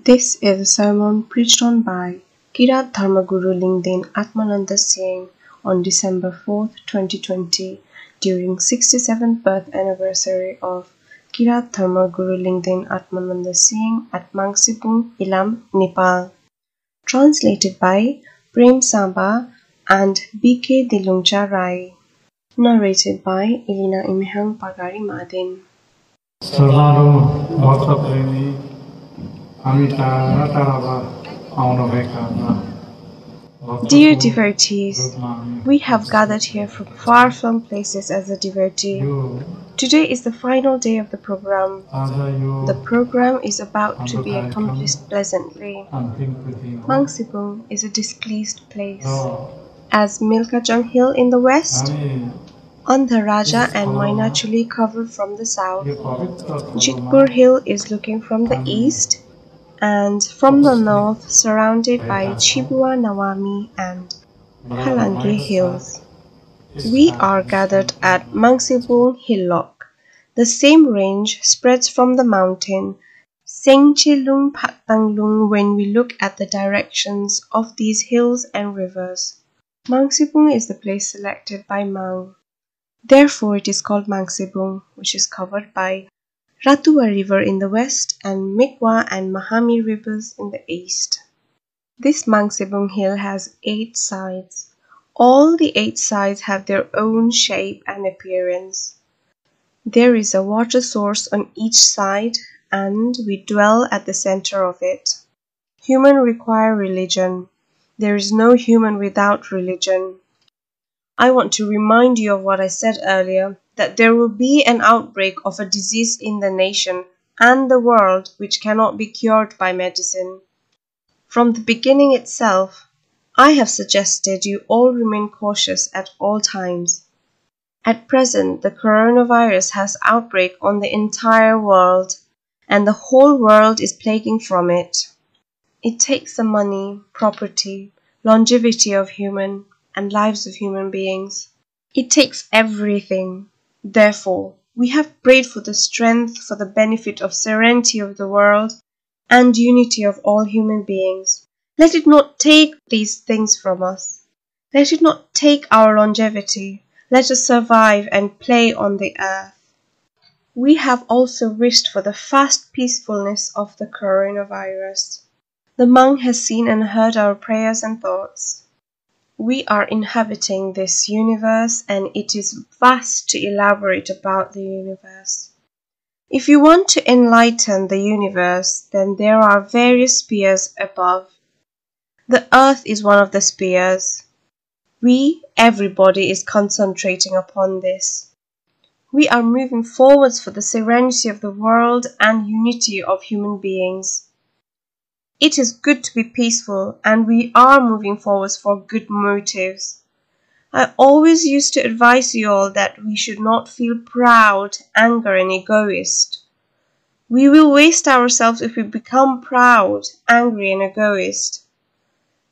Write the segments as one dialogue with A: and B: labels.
A: This is a sermon preached on by Kirat Dharmaguru Lingden Atmananda Seing on December 4th, 2020 during 67th birth anniversary of Kirat Dharmaguru Lingden Atmananda Seing at manhsebung, Ilam, Nepal. Translated by Prem Samba and B.K.Dilungchha Rai. Narrated by elina, emehang, maden. Dear devotees, we have gathered here from far-flung places as a devotee. Today is the final day of the program. The program is about to be accomplished pleasantly. Manhsebung is a displeased place. As Milkajong Hill in the west, Andharaja and Mainachuli cover from the south, Jitpur Hill is looking from the east, and from the north surrounded by Chibua Nawami and Halangi hills. We are gathered at Manhsebung Hillock. The same range spreads from the mountain Sengchilung Patanglung when we look at the directions of these hills and rivers. Manhsebung is the place selected by Mang. Therefore it is called Manhsebung, which is covered by Ratua River in the west and Mikwa and Mahami rivers in the east. This Manhsebung hill has 8 sides. All the 8 sides have their own shape and appearance. There is a water source on each side, and we dwell at the center of it. Human require religion. There is no human without religion. I want to remind you of what I said earlier, that there will be an outbreak of a disease in the nation and the world which cannot be cured by medicine. From the beginning itself, I have suggested you all remain cautious at all times. At present, the coronavirus has outbreak on the entire world, and the whole world is plaguing from it. It takes the money, property, longevity of human and lives of human beings. It takes everything. Therefore, we have prayed for the strength, for the benefit of serenity of the world and unity of all human beings. Let it not take these things from us. Let it not take our longevity. Let us survive and play on the earth. We have also wished for the fast peacefulness of the coronavirus. The monk has seen and heard our prayers and thoughts. We are inhabiting this universe, and it is vast to elaborate about the universe. If you want to enlighten the universe, then there are various spheres above. The earth is one of the spheres. Everybody is concentrating upon this. We are moving forwards for the serenity of the world and unity of human beings. It is good to be peaceful, and we are moving forwards for good motives. I always used to advise you all that we should not feel proud, angry, and egoist. We will waste ourselves if we become proud, angry, and egoist.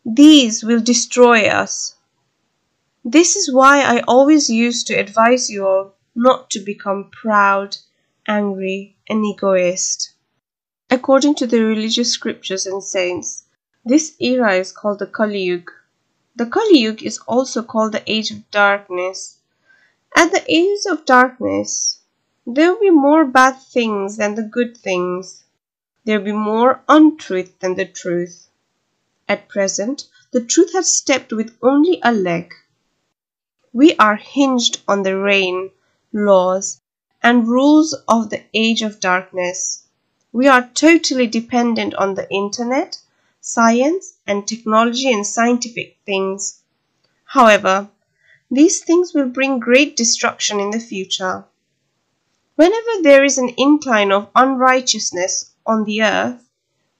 A: These will destroy us. This is why I always used to advise you all not to become proud, angry, and egoist. According to the religious scriptures and saints, this era is called the Kali Yuga. The Kali Yuga is also called the Age of Darkness. At the Age of Darkness, there will be more bad things than the good things. There will be more untruth than the truth. At present, the truth has stepped with only a leg. We are hinged on the reign, laws, and rules of the Age of Darkness. We are totally dependent on the internet, science, and technology and scientific things. However, these things will bring great destruction in the future. Whenever there is an incline of unrighteousness on the earth,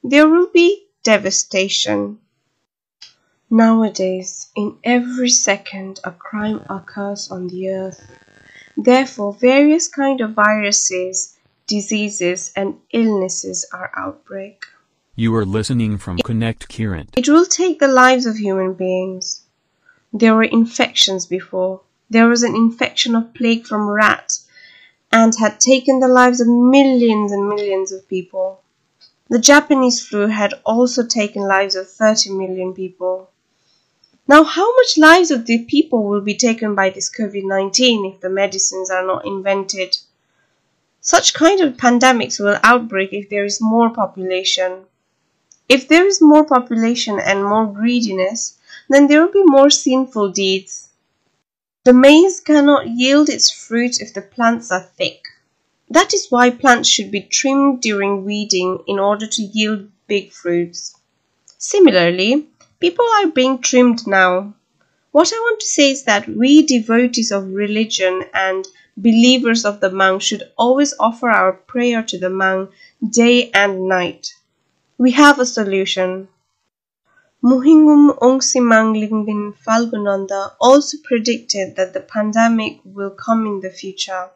A: there will be devastation. Nowadays, in every second, a crime occurs on the earth. Therefore, various kinds of viruses, diseases, and illnesses are outbreak.
B: You are listening from Connect Current.
A: It will take the lives of human beings. There were infections before. There was an infection of plague from rats and had taken the lives of millions and millions of people. The Japanese flu had also taken lives of 30 million people. Now, how much lives of the people will be taken by this COVID-19 if the medicines are not invented? Such kind of pandemics will outbreak if there is more population. If there is more population and more greediness, then there will be more sinful deeds. The maize cannot yield its fruit if the plants are thick. That is why plants should be trimmed during weeding in order to yield big fruits. Similarly, people are being trimmed now. What I want to say is that we devotees of religion and believers of the Mang should always offer our prayer to the Mang day and night. We have a solution. Muhingum Ongsimang Lingden Falgunanda also predicted that the pandemic will come in the future,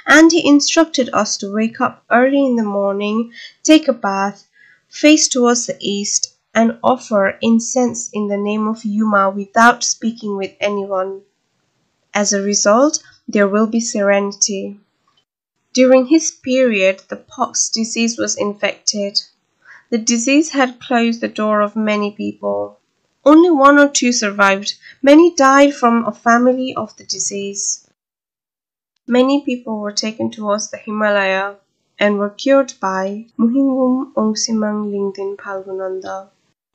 A: and he instructed us to wake up early in the morning, take a bath, face towards the east, and offer incense in the name of Yuma without speaking with anyone. As a result, there will be serenity. During his period, the pox disease was infected. The disease had closed the door of many people. Only 1 or 2 survived. Many died from a family of the disease. Many people were taken towards the Himalaya and were cured by Muhingum Ongsimang Lingden Palgunanda.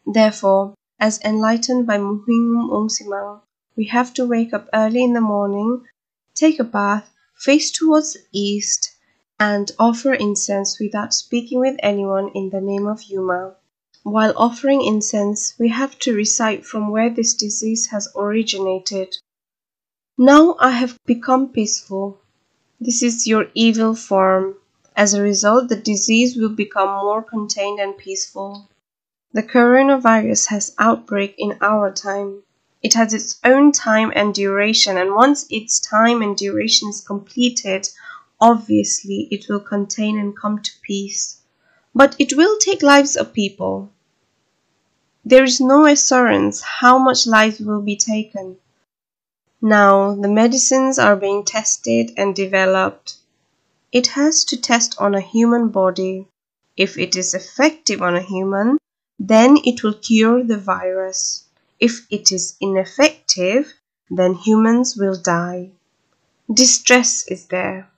A: Therefore, as enlightened by Muhingum Ongsimang, we have to wake up early in the morning, take a bath, face towards the east, and offer incense without speaking with anyone in the name of Yuma. While offering incense, we have to recite from where this disease has originated. Now I have become peaceful. This is your evil form. As a result, the disease will become more contained and peaceful. The coronavirus has outbreak in our time. It has its own time and duration, and once its time and duration is completed, obviously it will contain and come to peace. But it will take lives of people. There is no assurance how much lives will be taken. Now the medicines are being tested and developed. It has to test on a human body. If it is effective on a human, then it will cure the virus. If it is ineffective, then humans will die. Distress is there.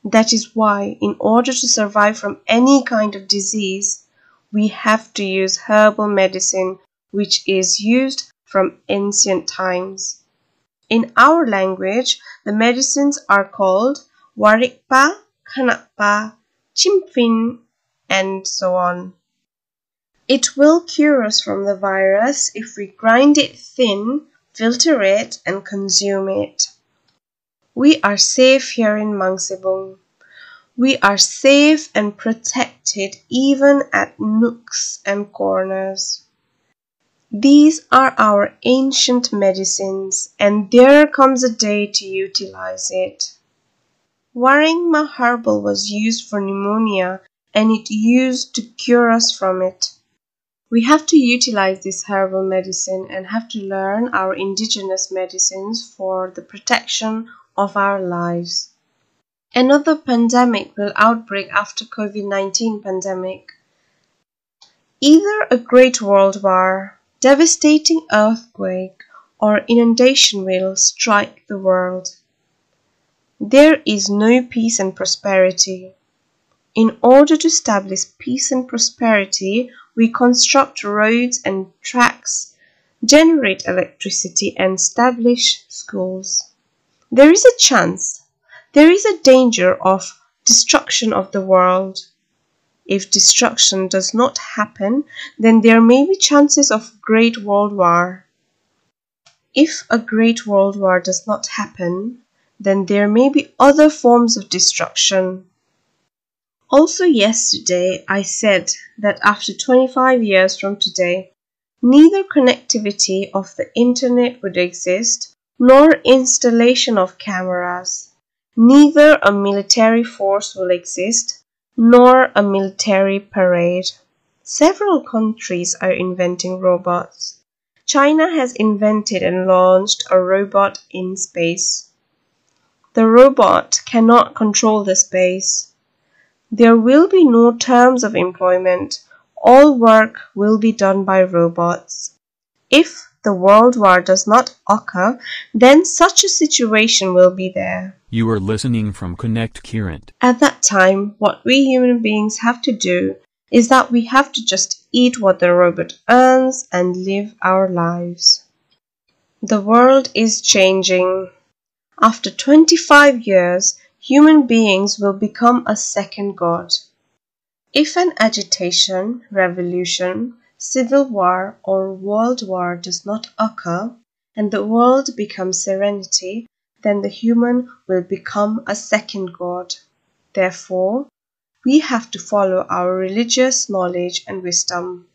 A: That is why, in order to survive from any kind of disease, we have to use herbal medicine, which is used from ancient times. In our language, the medicines are called warikpa, kanakpa, chimphin, and so on. It will cure us from the virus if we grind it thin, filter it, and consume it. We are safe here in manhsebung. We are safe and protected even at nooks and corners. These are our ancient medicines, and there comes a day to utilize it. Waringma herbal was used for pneumonia, and it used to cure us from it. We have to utilize this herbal medicine and have to learn our indigenous medicines for the protection of our lives. Another pandemic will outbreak after COVID-19 pandemic. Either a great world war, devastating earthquake, or inundation will strike the world. There is no peace and prosperity. In order to establish peace and prosperity, we construct roads and tracks, generate electricity, and establish schools. There is a chance, there is a danger of destruction of the world. If destruction does not happen, then there may be chances of great world war. If a great world war does not happen, then there may be other forms of destruction. Also yesterday, I said that after 25 years from today, neither connectivity of the internet would exist, nor installation of cameras. Neither a military force will exist, nor a military parade. Several countries are inventing robots. China has invented and launched a robot in space. The robot cannot control the space. There will be no terms of employment. All work will be done by robots. If the world war does not occur, then such a situation will be there.
B: You are listening from Connect Current.
A: At that time, what we human beings have to do is that we have to just eat what the robot earns and live our lives. The world is changing. After 25 years, human beings will become a second god. If an agitation, revolution, civil war, or world war does not occur, and the world becomes serenity, then the human will become a second god. Therefore, we have to follow our religious knowledge and wisdom.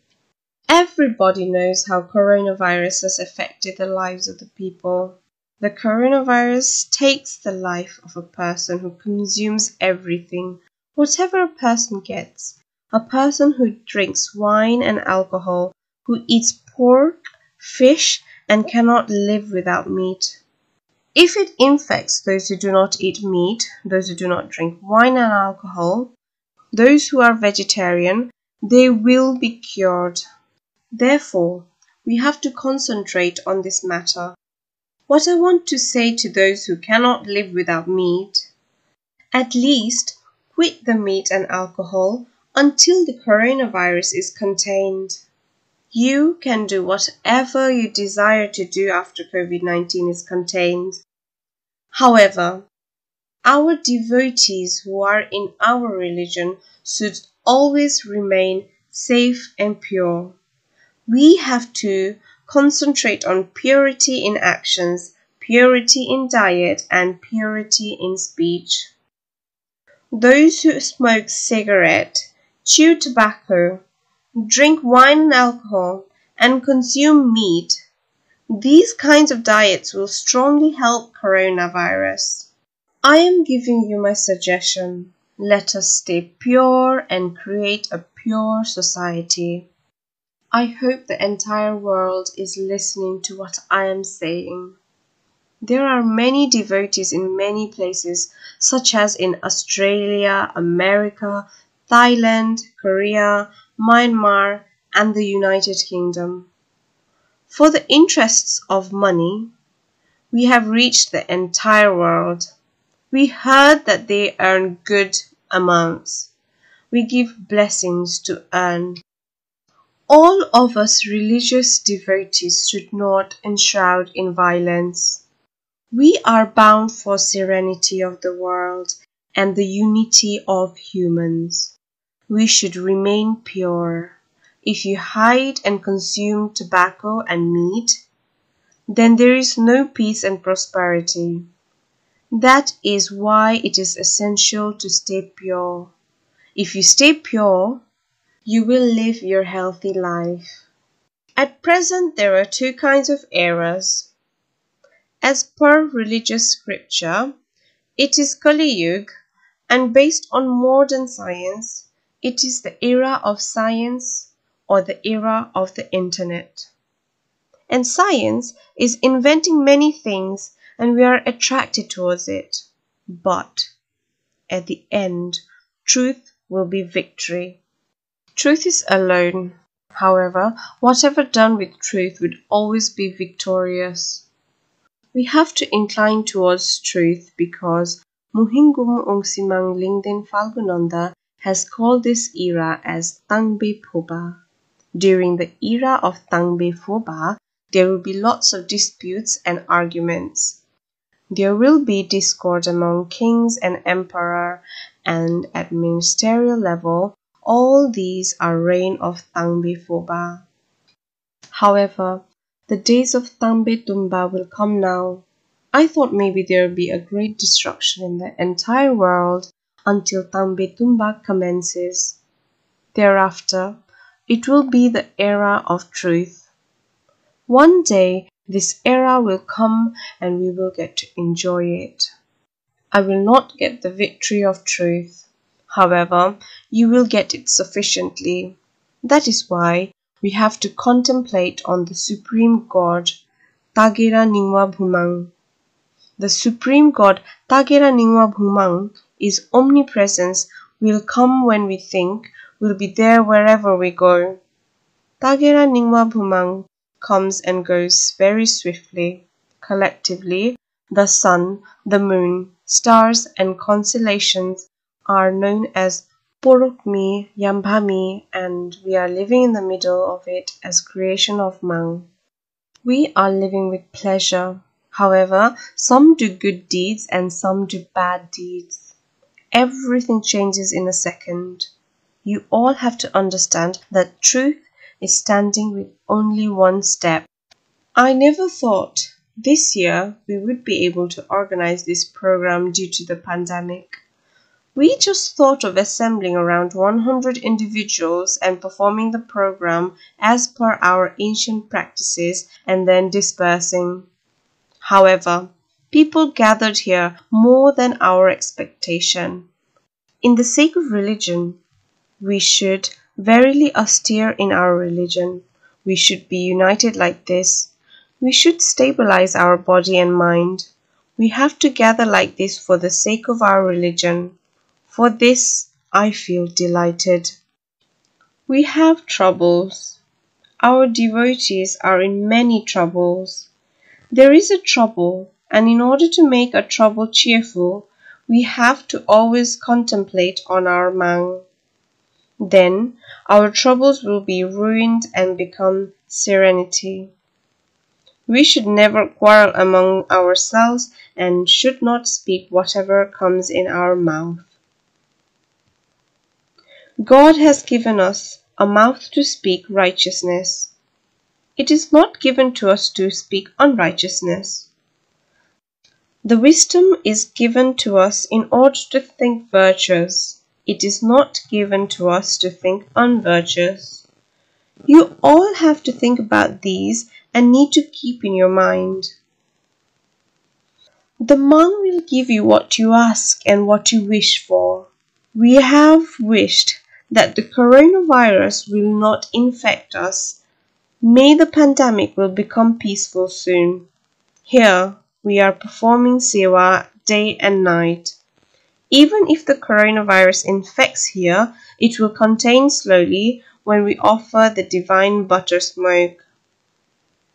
A: Everybody knows how coronavirus has affected the lives of the people. The coronavirus takes the life of a person who consumes everything, whatever a person gets. A person who drinks wine and alcohol, who eats pork, fish, and cannot live without meat. If it infects those who do not eat meat, those who do not drink wine and alcohol, those who are vegetarian, they will be cured. Therefore, we have to concentrate on this matter. What I want to say to those who cannot live without meat, at least quit the meat and alcohol until the coronavirus is contained. You can do whatever you desire to do after COVID-19 is contained. However, our devotees who are in our religion should always remain safe and pure. We have to concentrate on purity in actions, purity in diet, and purity in speech. Those who smoke cigarette, chew tobacco, drink wine and alcohol, and consume meat, these kinds of diets will strongly help coronavirus. I am giving you my suggestion. Let us stay pure and create a pure society. I hope the entire world is listening to what I am saying. There are many devotees in many places, such as in Australia, America, Thailand, Korea, Myanmar, and the United Kingdom. For the interests of money, we have reached the entire world. We heard that they earn good amounts. We give blessings to earn. All of us religious devotees should not enshroud in violence. We are bound for serenity of the world and the unity of humans. We should remain pure. If you hide and consume tobacco and meat, then there is no peace and prosperity. That is why it is essential to stay pure. If you stay pure, you will live your healthy life. At present, there are two kinds of eras. As per religious scripture, it is Kali Yuga, and based on modern science, it is the era of science or the era of the internet. And science is inventing many things and we are attracted towards it. But at the end, truth will be victory. Truth is alone. However, whatever done with truth would always be victorious. We have to incline towards truth because Muhingum Ungsimang Lingden Falgunanda has called this era as Tangbe Phoba. During the era of Tangbe Phoba, there will be lots of disputes and arguments. There will be discord among kings and emperor, and at ministerial level, all these are reign of Tangbe Phoba. However, the days of Tangbe Tumba will come now. I thought maybe there will be a great destruction in the entire world until Tangbe Tumba commences. Thereafter, it will be the era of truth. One day, this era will come and we will get to enjoy it. I will not get the victory of truth. However, you will get it sufficiently. That is why we have to contemplate on the Supreme God, Tagera Ningwa Bhumang. The Supreme God, Tagera Ningwa Bhumang, is omnipresence, will come when we think, will be there wherever we go. Tagera Ningma Bhumang comes and goes very swiftly. Collectively, the sun, the moon, stars and constellations are known as Porokmi, Yambhami, and we are living in the middle of it as creation of Mang. We are living with pleasure. However, some do good deeds and some do bad deeds. Everything changes in a second. You all have to understand that truth is standing with only one step. I never thought this year we would be able to organize this program due to the pandemic. We just thought of assembling around 100 individuals and performing the program as per our ancient practices and then dispersing. However, people gathered here more than our expectation. In the sake of religion, we should verily austere in our religion. We should be united like this. We should stabilize our body and mind. We have to gather like this for the sake of our religion. For this, I feel delighted. We have troubles. Our devotees are in many troubles. There is a trouble, and in order to make a trouble cheerful, we have to always contemplate on our Mang. Then our troubles will be ruined and become serenity. We should never quarrel among ourselves and should not speak whatever comes in our mouth. God has given us a mouth to speak righteousness. It is not given to us to speak unrighteousness. The wisdom is given to us in order to think virtuous. It is not given to us to think unvirtuous. You all have to think about these and need to keep in your mind. The Mang will give you what you ask and what you wish for. We have wished that the coronavirus will not infect us. May the pandemic will become peaceful soon. Here, we are performing sewa day and night. Even if the coronavirus infects here, it will contain slowly when we offer the divine butter smoke.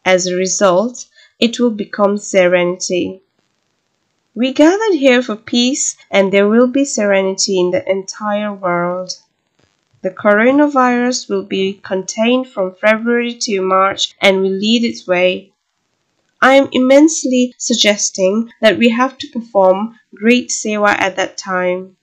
A: As a result, it will become serenity. We gathered here for peace and there will be serenity in the entire world. The coronavirus will be contained from February to March and will lead its way. I am immensely suggesting that we have to perform great sewa at that time.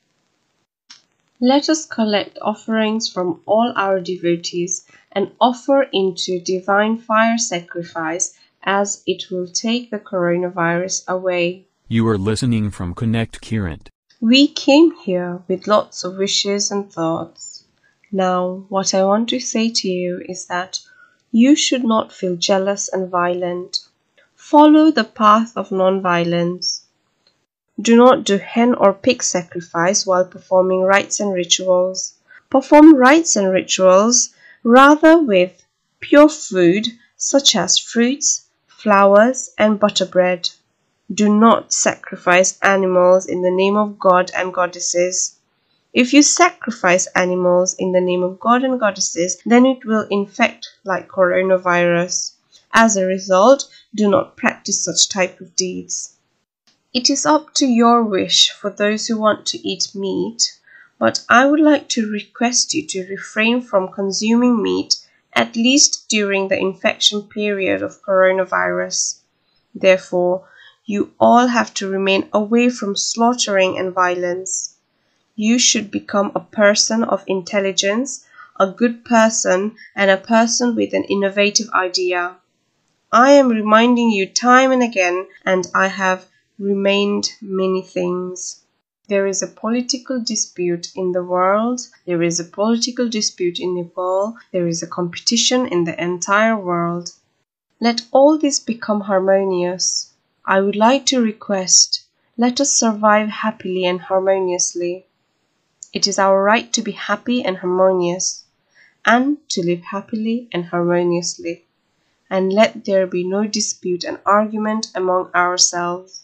A: Let us collect offerings from all our devotees and offer into divine fire sacrifice as it will take the coronavirus away.
B: You are listening from Connect Current.
A: We came here with lots of wishes and thoughts. Now, what I want to say to you is that you should not feel jealous and violent. Follow the path of non-violence. Do not do hen or pig sacrifice while performing rites and rituals. Perform rites and rituals rather with pure food such as fruits, flowers, and butter bread. Do not sacrifice animals in the name of God and goddesses. If you sacrifice animals in the name of God and goddesses, then it will infect like coronavirus. As a result, do not practice such type of deeds. It is up to your wish for those who want to eat meat, but I would like to request you to refrain from consuming meat at least during the infection period of coronavirus. Therefore, you all have to remain away from slaughtering and violence. You should become a person of intelligence, a good person, and a person with an innovative idea. I am reminding you time and again, and I have remained many things. There is a political dispute in the world, there is a political dispute in Nepal, there is a competition in the entire world. Let all this become harmonious. I would like to request, let us survive happily and harmoniously. It is our right to be happy and harmonious, and to live happily and harmoniously, and let there be no dispute and argument among ourselves.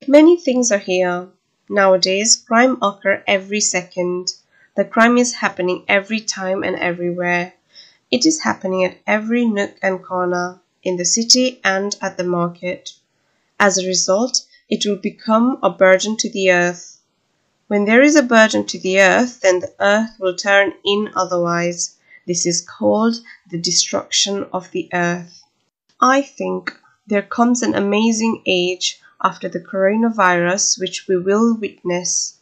A: Many things are here. Nowadays, crime occurs every second. The crime is happening every time and everywhere. It is happening at every nook and corner, in the city and at the market. As a result, it will become a burden to the earth. When there is a burden to the earth, then the earth will turn in otherwise. This is called the destruction of the earth. I think there comes an amazing age after the coronavirus which we will witness.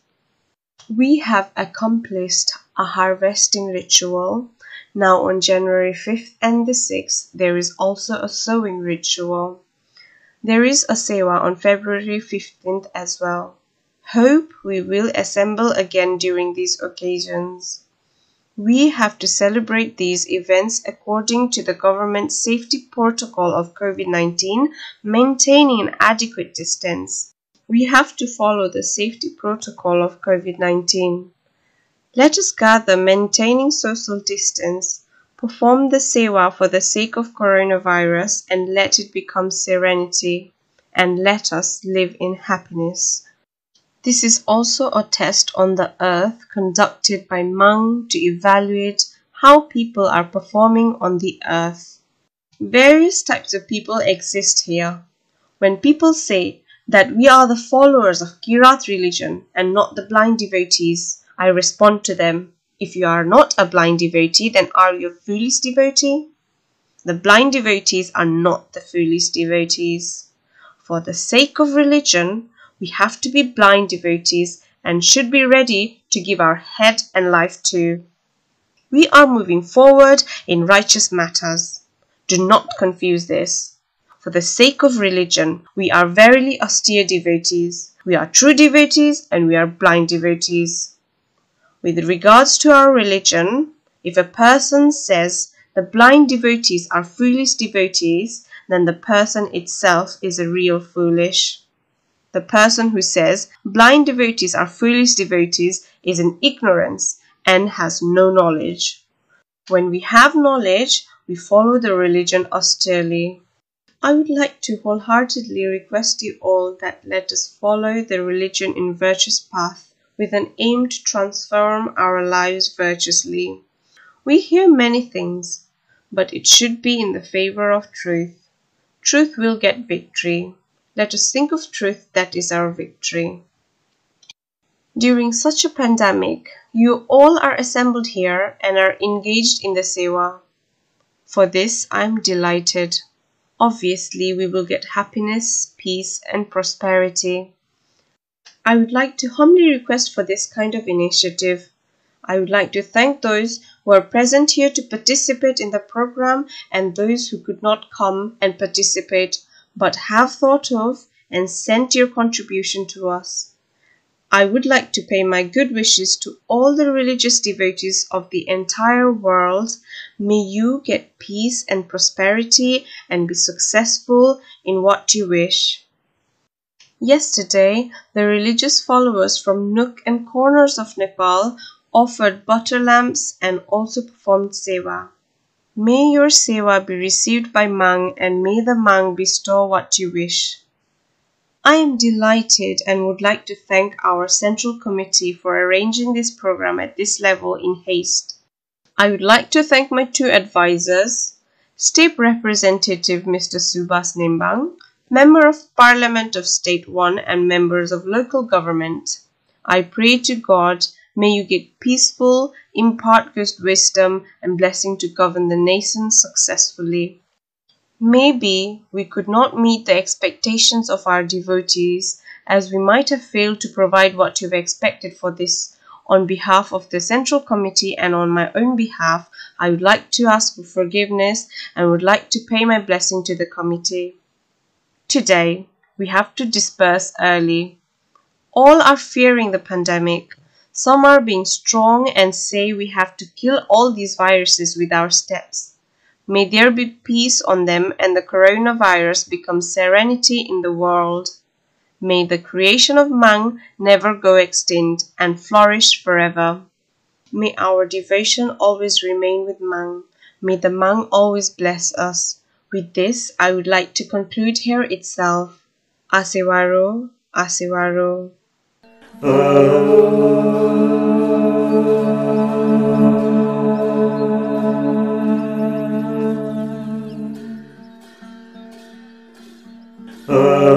A: We have accomplished a harvesting ritual. Now on January 5th and the 6th, there is also a sowing ritual. There is a sewa on February 15th as well. Hope we will assemble again during these occasions. We have to celebrate these events according to the government's safety protocol of COVID-19, maintaining an adequate distance. We have to follow the safety protocol of COVID-19. Let us gather maintaining social distance, perform the sewa for the sake of coronavirus, and let it become serenity, and let us live in happiness. This is also a test on the earth conducted by Mang to evaluate how people are performing on the earth. Various types of people exist here. When people say that we are the followers of kirat religion and not the blind devotees, I respond to them, if you are not a blind devotee, then are you a foolish devotee? The blind devotees are not the foolish devotees. For the sake of religion, we have to be blind devotees and should be ready to give our head and life to. We are moving forward in righteous matters. Do not confuse this. For the sake of religion, we are verily austere devotees. We are true devotees and we are blind devotees. With regards to our religion, if a person says the blind devotees are foolish devotees, then the person itself is a real foolish. The person who says blind devotees are foolish devotees is in ignorance and has no knowledge. When we have knowledge, we follow the religion austerely. I would like to wholeheartedly request you all that let us follow the religion in virtuous path with an aim to transform our lives virtuously. We hear many things, but it should be in the favor of truth. Truth will get victory. Let us think of truth, that is our victory. During such a pandemic, you all are assembled here and are engaged in the sewa. For this, I am delighted. Obviously, we will get happiness, peace, and prosperity. I would like to humbly request for this kind of initiative. I would like to thank those who are present here to participate in the program and those who could not come and participate but have thought of and sent your contribution to us. I would like to pay my good wishes to all the religious devotees of the entire world. May you get peace and prosperity and be successful in what you wish. Yesterday, the religious followers from nook and corners of Nepal offered butter lamps and also performed sewa. May your sewa be received by Mang and may the Mang bestow what you wish. I am delighted and would like to thank our Central Committee for arranging this program at this level in haste. I would like to thank my two advisors, State Representative Mr. Subhas Nembang, Member of Parliament of State 1 and members of local government. I pray to God, may you get peaceful, impart good wisdom and blessing to govern the nation successfully. Maybe we could not meet the expectations of our devotees as we might have failed to provide what you've expected for this. On behalf of the Central Committee and on my own behalf, I would like to ask for forgiveness and would like to pay my blessing to the committee. Today, we have to disperse early. All are fearing the pandemic. Some are being strong and say we have to kill all these viruses with our steps. May there be peace on them and the coronavirus become serenity in the world. May the creation of Mang never go extinct and flourish forever. May our devotion always remain with Mang. May the Mang always bless us. With this, I would like to conclude here itself. Asewaro, Asewaro.
C: Om